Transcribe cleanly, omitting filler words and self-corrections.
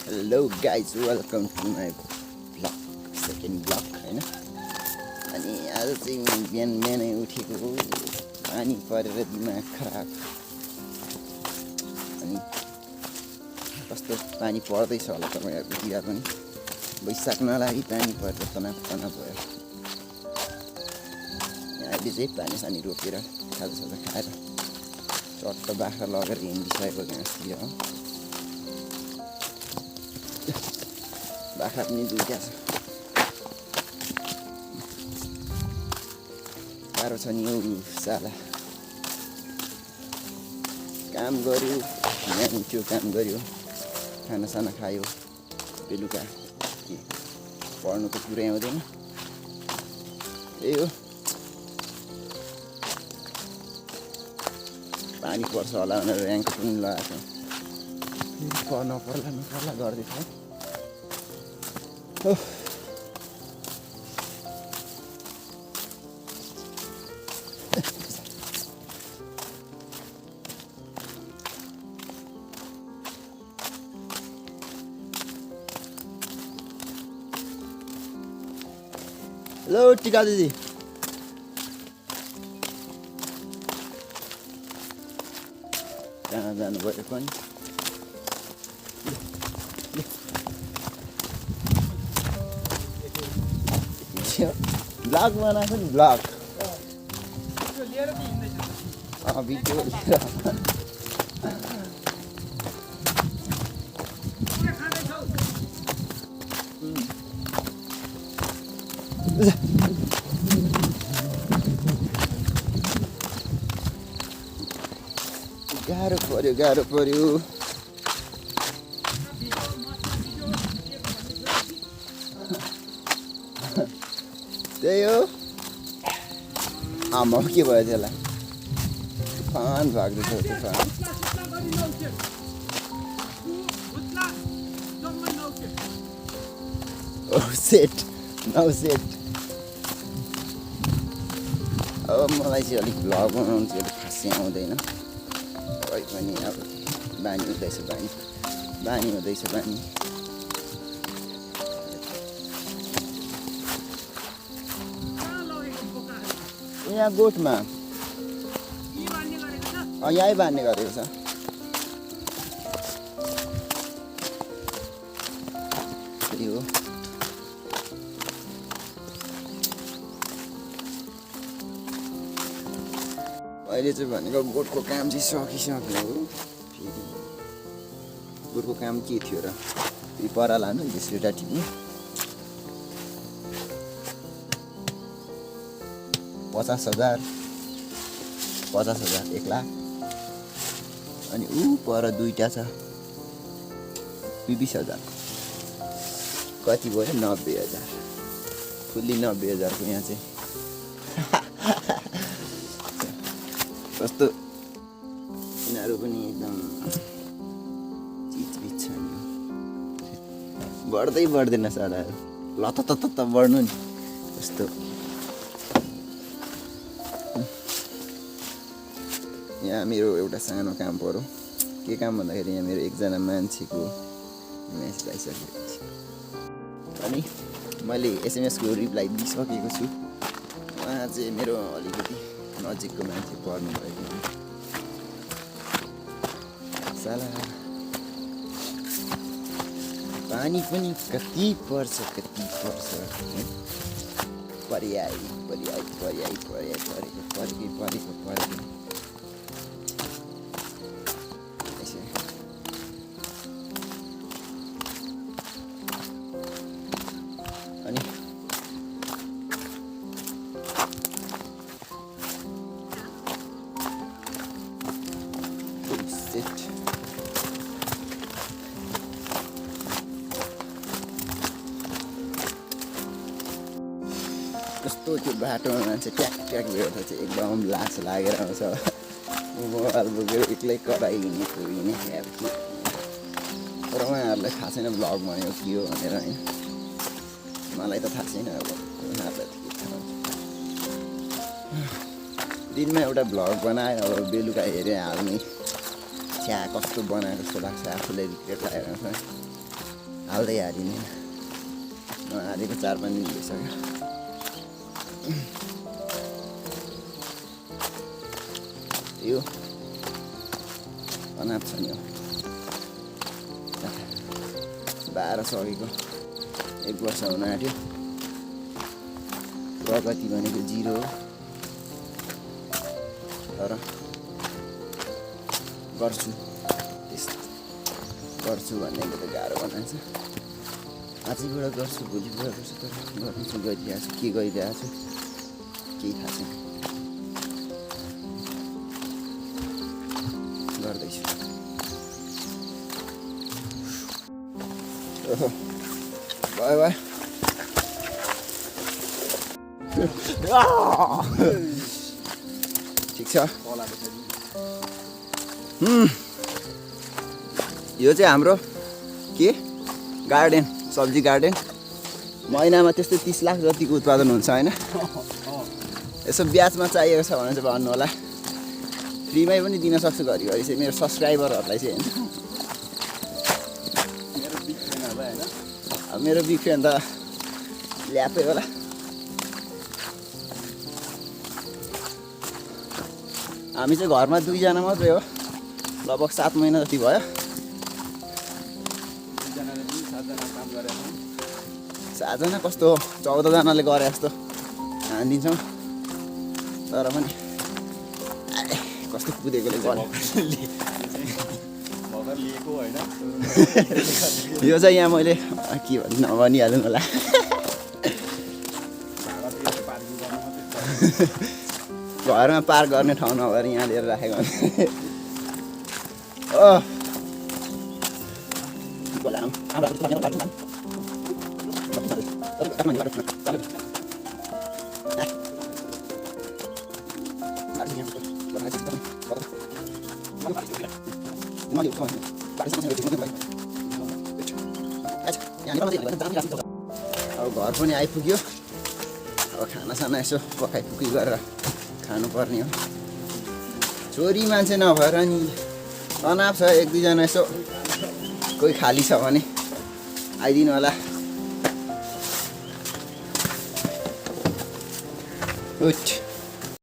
Hello guys welcome to my blog second blog होइन। अनि आज चाहिँ म बिहान बिहानै उठेको हो, पानी परेर दिमाग खराब। अनि कस्तो पानी पर्दैछ होला तपाईँहरूकोतिर पनि, बैशाख नलागी पानी परेर तनाप भयो। अहिले चाहिँ पानी सानी रोकेर खाजासाजा खाएर चट्ट बाख्रा लगेर हिँडिसकेको घाँसतिर हो। बाख्रा पनि दुईटा छ, गाह्रो छ नि हौ साला। काम गऱ्यो, यहाँ उठ्यो, काम गऱ्यो, खानासाना खायो, बेलुका के पढ्नु त पुरै आउँदैन। त्यही हो, पानी पर्छ होला भनेर ऱ्याङ्क पनि लगाएको छ, नपर्ला गर्दैछ। हेलो टिका दिदी, कहाँ जानुभयो पनि? ब्लग बनाएको नि, ब्लग भिडियो लिएर गाह्रो पर्यो। त्यही हो, आमा के भयो त्यसलाई? तुफान भाग्दैछ, तुफान। ओ सेट, नौ सेट। अब मलाई चाहिँ अलिक भ्लग बनाउनु चाहिँ अलिक खासै आउँदैन, कोही पनि अब बानी हुँदैछ, बानी हुँदैछ। यहाँ गोठमा यहीँ बाँध्ने गरेको छ। त्यही हो, अहिले चाहिँ भनेको गोठको काम चाहिँ सकिसक्यो हो। फेरि गोठको काम के थियो र? फेरि परा लानु, डिस्प्लेटा टिप्नु, 50,000 1 लाख। अनि ऊ पर दुईटा छ, 20,000। कति भयो? 90,000। फुल्ली 90,000को यहाँ चाहिँ कस्तो यिनीहरू पनि एकदम चिचबिच छ नि, बढ्दैन सारा लत बढ्नु नि कस्तो। यहाँ मेरो एउटा सानो काम पर्यो। के काम भन्दाखेरि यहाँ मेरो एकजना मान्छेको मेसेज आइसकेको छ, अनि मैले एसएमएसको रिप्लाई दिइसकेको छु। उहाँ चाहिँ मेरो अलिकति नजिकको मान्छे पर्नु भएको साला। पानी पनि कति पर्छ परेको। अनि कस्तो त्यो बाटोमा मान्छे ट्याक भेट्दा चाहिँ एकदम लाज लागेर आउँछ। मोबाइल बोकेर एक्लै कराइ हिँडेको अब के, तर उहाँहरूलाई थाहा छैन भ्लग भनेको के हो भनेर होइन। मलाई त थाहा छैन, अब उनीहरूलाई त के थाहा हुन्छ। दिनमा एउटा भ्लग बनायो, अब बेलुका हेरेर हाल्ने, छ्या कस्तो बनाएको जस्तो लाग्छ, आफूलाई रिग्रेट लागेर आउँछ। हाल्दै हालिने नहालेको 4-5 दिन भइसक्यो यो अनाप छ नि 12 सकेको 1 वर्ष हुन आँट्यो प्रगति भनेको 0 हो तर गर्छु भन्नेले त गाह्रो बनाएको छ आजबाट गर्छु भोलिबाट गर्छु तर गर्नु चाहिँ गरिरहेको छु के गरिरहेको छु केही थाहा छैन गर्दैछु ओहो भयो ठिक छ यो चाहिँ हाम्रो के गार्डन सब्जी गार्डन महिनामा त्यस्तै 30 लाख जतिको उत्पादन हुन्छ हैन यसो ब्याजमा चाहिएको छ भने चाहिँ भन्नु होला फ्रीमै पनि दिन सक्छु घरिघरि चाहिँ मेरो सब्स्क्राइबरहरूलाई चाहिँ हैन मेरो बिग फ्यान त ल्यापै होला हामी चाहिँ घरमा 2 जना मात्रै हो लगभग 7 महिना जति भयो 7 जना कस्तो 14 जनाले गरे जस्तो हानिदिन्छौँ तर पनि कस्तो कुदेकोले गरे यो चाहिँ यहाँ मैले के भन्नु नभनिहाल्नु होला घरमा पार्क गर्ने ठाउँ नभएर यहाँ लिएर राखेको अब घर पनि आइपुग्यो अब खानासाना यसो पकाइपुकी गरेर खानुपर्ने हो छोरी मान्छे नभएर नि तनाव छ 1-2 जना यसो कोही खाली छ भने आइदिनु होला उठ